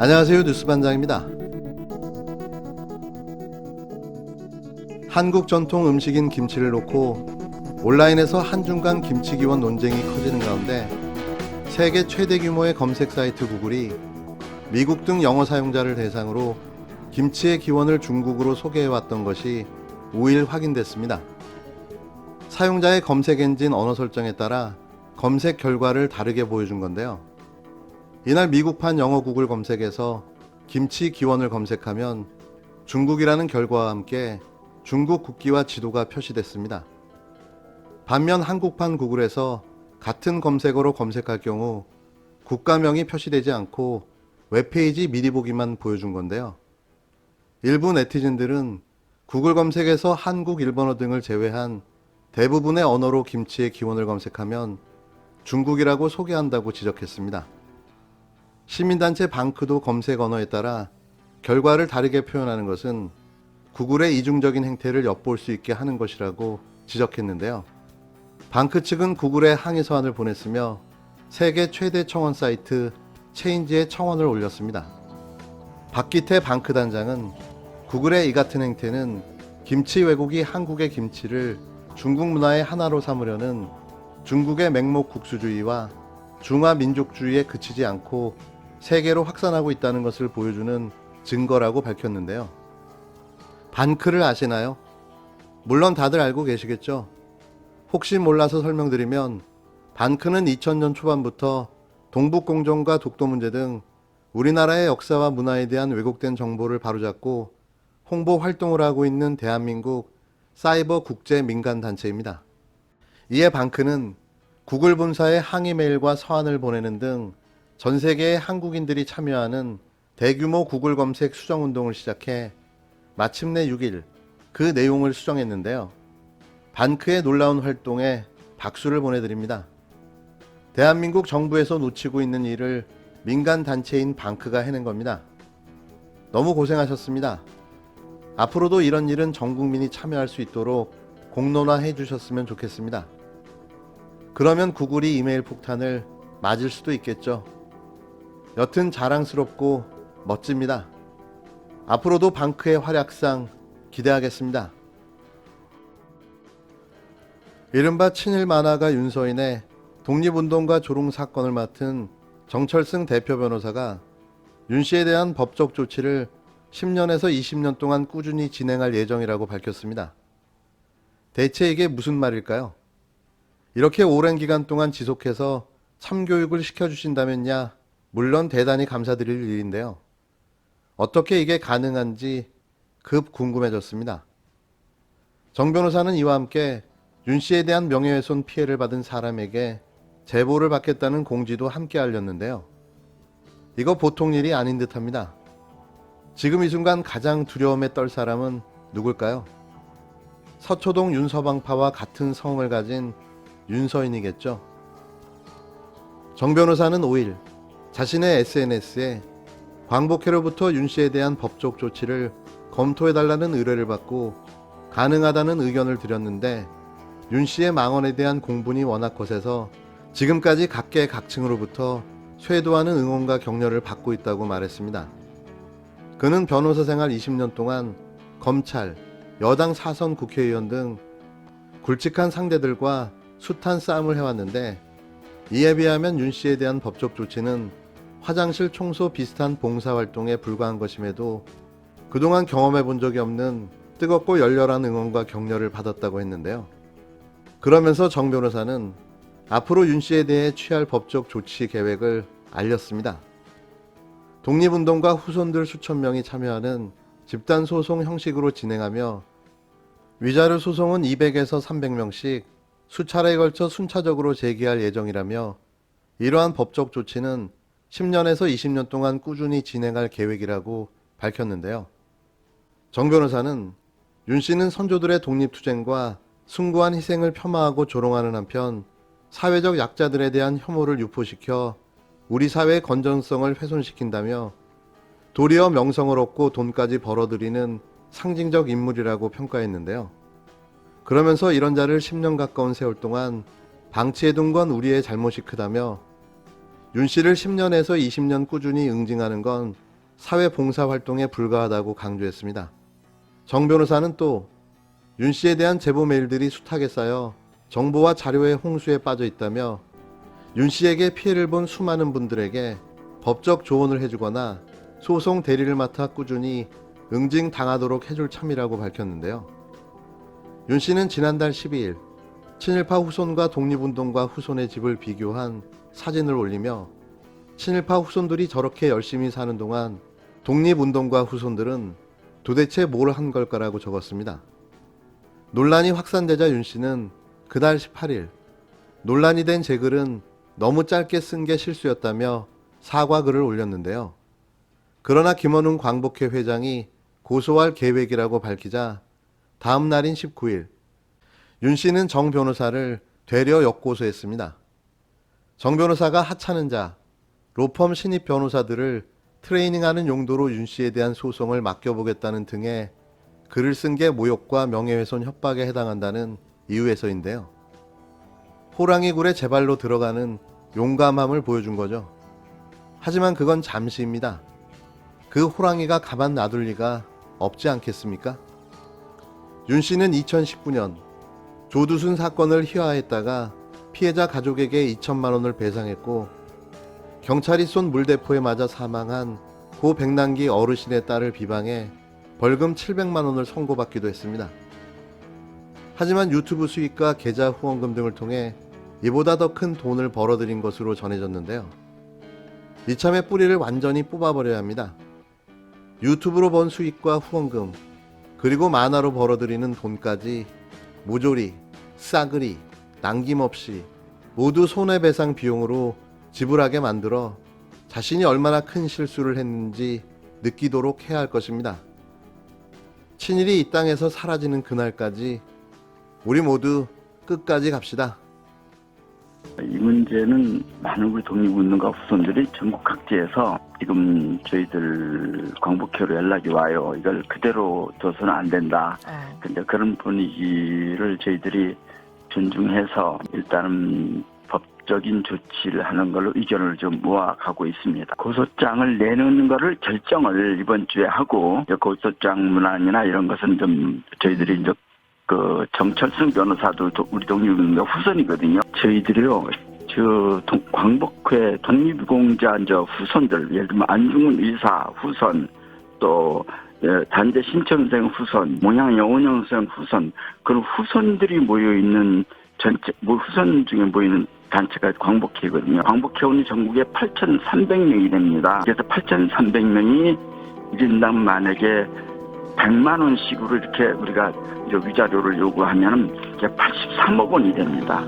안녕하세요. 뉴스반장입니다. 한국 전통 음식인 김치를 놓고 온라인에서 한중간 김치 기원 논쟁이 커지는 가운데 세계 최대 규모의 검색 사이트 구글이 미국 등 영어 사용자를 대상으로 김치의 기원을 중국어로 소개해왔던 것이 5일 확인됐습니다. 사용자의 검색 엔진 언어 설정에 따라 검색 결과를 다르게 보여준 건데요. 이날 미국판 영어 구글 검색에서 김치 기원을 검색하면 중국이라는 결과와 함께 중국 국기와 지도가 표시됐습니다. 반면 한국판 구글에서 같은 검색어로 검색할 경우 국가명이 표시되지 않고 웹페이지 미리 보기만 보여준 건데요. 일부 네티즌들은 구글 검색에서 한국, 일본어 등을 제외한 대부분의 언어로 김치의 기원을 검색하면 중국이라고 소개한다고 지적했습니다. 시민단체 방크도 검색 언어에 따라 결과를 다르게 표현하는 것은 구글의 이중적인 행태를 엿볼 수 있게 하는 것이라고 지적했는데요. 방크 측은 구글에 항의 서한을 보냈으며 세계 최대 청원 사이트 체인지에 청원을 올렸습니다. 박기태 방크 단장은 구글의 이 같은 행태는 김치 왜곡이 한국의 김치를 중국 문화의 하나로 삼으려는 중국의 맹목 국수주의와 중화민족주의에 그치지 않고 세계로 확산하고 있다는 것을 보여주는 증거라고 밝혔는데요. 반크를 아시나요? 물론 다들 알고 계시겠죠? 혹시 몰라서 설명드리면 반크는 2000년 초반부터 동북공정과 독도 문제 등 우리나라의 역사와 문화에 대한 왜곡된 정보를 바로잡고 홍보 활동을 하고 있는 대한민국 사이버 국제 민간 단체입니다. 이에 방크는 구글 본사에 항의 메일과 서한을 보내는 등 전 세계의 한국인들이 참여하는 대규모 구글 검색 수정 운동을 시작해 마침내 6일 그 내용을 수정했는데요. 반크의 놀라운 활동에 박수를 보내드립니다. 대한민국 정부에서 놓치고 있는 일을 민간 단체인 방크가 해낸 겁니다. 너무 고생하셨습니다. 앞으로도 이런 일은 전 국민이 참여할 수 있도록 공론화해 주셨으면 좋겠습니다. 그러면 구글이 이메일 폭탄을 맞을 수도 있겠죠. 여튼 자랑스럽고 멋집니다. 앞으로도 방크의 활약상 기대하겠습니다. 이른바 친일 만화가 윤서인의 독립운동가 조롱 사건을 맡은 정철승 대표 변호사가 윤 씨에 대한 법적 조치를 10년에서 20년 동안 꾸준히 진행할 예정이라고 밝혔습니다. 대체 이게 무슨 말일까요? 이렇게 오랜 기간 동안 지속해서 참교육을 시켜주신다면야 물론 대단히 감사드릴 일인데요. 어떻게 이게 가능한지 급 궁금해졌습니다. 정 변호사는 이와 함께 윤 씨에 대한 명예훼손 피해를 받은 사람에게 제보를 받겠다는 공지도 함께 알렸는데요. 이거 보통 일이 아닌 듯합니다. 지금 이 순간 가장 두려움에 떨 사람은 누굴까요? 서초동 윤서방파와 같은 성을 가진 윤서인이겠죠. 정 변호사는 5일 자신의 SNS에 광복회로부터 윤 씨에 대한 법적 조치를 검토해달라는 의뢰를 받고 가능하다는 의견을 드렸는데 윤 씨의 망언에 대한 공분이 워낙 거세서 지금까지 각계각층으로부터 쇄도하는 응원과 격려를 받고 있다고 말했습니다. 그는 변호사 생활 20년 동안 검찰, 여당 사선 국회의원 등 굵직한 상대들과 숱한 싸움을 해왔는데 이에 비하면 윤 씨에 대한 법적 조치는 화장실 청소 비슷한 봉사활동에 불과한 것임에도 그동안 경험해 본 적이 없는 뜨겁고 열렬한 응원과 격려를 받았다고 했는데요. 그러면서 정 변호사는 앞으로 윤 씨에 대해 취할 법적 조치 계획을 알렸습니다. 독립운동가 후손들 수천 명이 참여하는 집단소송 형식으로 진행하며 위자료 소송은 200에서 300명씩 수차례에 걸쳐 순차적으로 제기할 예정이라며 이러한 법적 조치는 10년에서 20년 동안 꾸준히 진행할 계획이라고 밝혔는데요. 정 변호사는 윤 씨는 선조들의 독립투쟁과 숭고한 희생을 폄하하고 조롱하는 한편 사회적 약자들에 대한 혐오를 유포시켜 우리 사회의 건전성을 훼손시킨다며 도리어 명성을 얻고 돈까지 벌어들이는 상징적 인물이라고 평가했는데요. 그러면서 이런 자를 10년 가까운 세월 동안 방치해둔 건 우리의 잘못이 크다며 윤 씨를 10년에서 20년 꾸준히 응징하는 건 사회봉사활동에 불과하다고 강조했습니다. 정 변호사는 또 윤 씨에 대한 제보 메일들이 숱하게 쌓여 정보와 자료의 홍수에 빠져 있다며 윤 씨에게 피해를 본 수많은 분들에게 법적 조언을 해주거나 소송 대리를 맡아 꾸준히 응징당하도록 해줄 참이라고 밝혔는데요. 윤 씨는 지난달 12일 친일파 후손과 독립운동가 후손의 집을 비교한 사진을 올리며 친일파 후손들이 저렇게 열심히 사는 동안 독립운동가 후손들은 도대체 뭘 한 걸까라고 적었습니다. 논란이 확산되자 윤 씨는 그달 18일 논란이 된 제 글은 너무 짧게 쓴 게 실수였다며 사과글을 올렸는데요. 그러나 김원웅 광복회 회장이 고소할 계획이라고 밝히자 다음 날인 19일 윤 씨는 정 변호사를 되려 역고소했습니다. 정 변호사가 하찮은 자, 로펌 신입 변호사들을 트레이닝하는 용도로 윤 씨에 대한 소송을 맡겨보겠다는 등의 글을 쓴 게 모욕과 명예훼손 협박에 해당한다는 이유에서인데요. 호랑이 굴에 제 발로 들어가는 용감함을 보여준 거죠. 하지만 그건 잠시입니다. 그 호랑이가 가만 놔둘 리가 없지 않겠습니까? 윤 씨는 2019년 조두순 사건을 희화했다가 피해자 가족에게 2천만 원을 배상했고 경찰이 쏜 물대포에 맞아 사망한 고 백남기 어르신의 딸을 비방해 벌금 700만 원을 선고받기도 했습니다. 하지만 유튜브 수익과 계좌 후원금 등을 통해 이보다 더 큰 돈을 벌어들인 것으로 전해졌는데요. 이참에 뿌리를 완전히 뽑아버려야 합니다. 유튜브로 번 수익과 후원금, 그리고 만화로 벌어들이는 돈까지 모조리, 싸그리, 남김없이 모두 손해배상 비용으로 지불하게 만들어 자신이 얼마나 큰 실수를 했는지 느끼도록 해야 할 것입니다. 친일이 이 땅에서 사라지는 그날까지 우리 모두 끝까지 갑시다. 이 문제는 많은 우리 독립운동가 후손들이 전국 각지에서 지금 저희들 광복회로 연락이 와요. 이걸 그대로 둬서는 안 된다. 근데 그런 분위기를 저희들이 존중해서 일단은 법적인 조치를 하는 걸로 의견을 좀 모아가고 있습니다. 고소장을 내는 거를 결정을 이번 주에 하고 고소장 문안이나 이런 것은 좀 저희들이 이제 그 정철승 변호사도 우리 독립운동가 후손이거든요. 저희들이요, 광복회 독립유공자 후손들, 예를 들면 안중근 의사 후손, 또 단재 신청생 후손, 모양 영원영생 후손, 그런 후손들이 모여 있는 전체 후손 중에 모이는 단체가 광복회거든요. 광복회원이 전국에 8,300명이 됩니다. 그래서 8,300명이 1인당 만약에 100만 원씩으로 이렇게 우리가 위자료를 요구하면 83억 원이 됩니다.